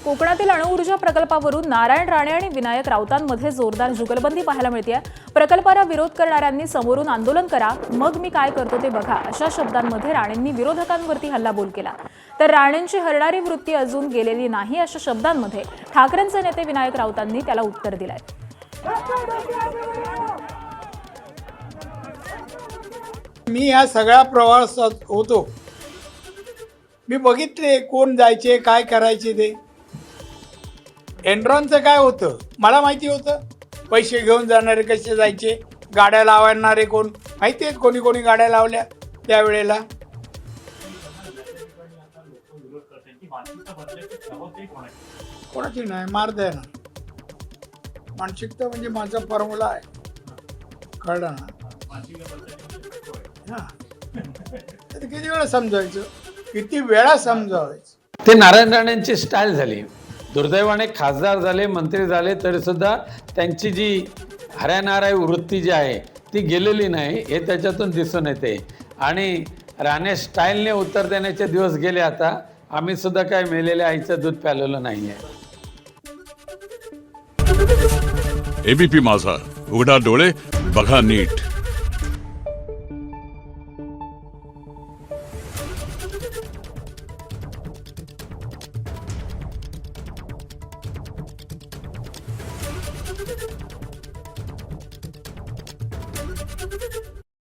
कोकणातील अणुऊर्जा प्रकल्पावरून नारायण राणे आणि विनायक राऊतांमध्ये जोरदार जुगलबंदी पाहायला मिळतेय। प्रकल्पाला विरोध करणाऱ्यांनी समोरून आंदोलन करा, मग मी काय करतो ते बघा, अशा शब्दांमध्ये राणेंनी विरोधकांवरती हल्लाबोल केला। तर राणेंची हरणारी वृत्ती अजून गेलेली नाही अशा शब्दांमध्ये ठाकरेंचे नेते विनायक राऊतांनी त्याला उत्तर दिलंय। मी या सगळ्या प्रवासात होतो, मी बघितले कोण जायचे काय करायचे ते। एनरॉनचं काय होतं मला माहिती होतं, पैसे घेऊन जाणारे कसे जायचे, गाड्या लावणारे कोण माहिती आहेत, कोणी कोणी गाड्या लावल्या त्यावेळेला। कोणाची नाही, मार्ग आहे ना, मानसिकता म्हणजे माझा फॉर्म्युला आहे, कळलं ना। हां, किती वेळा समजायचं, किती वेळा समजावायचं। ते नारायण राणेंची स्टाईल झाली। दुर्दैवाने खासदार झाले, मंत्री झाले, तरी सुद्धा त्यांची जी हऱ्यानाराय वृत्ती जी आहे ती गेलेली नाही, हे त्याच्यातून दिसून येते। आणि राणे स्टाईलने उत्तर देण्याचे दिवस गेले। आता आम्ही सुद्धा काय मेलेल्या आईचं दूध प्यालेलं नाही आहे। एबीपी माझा, उघडा डोळे बघा नीट।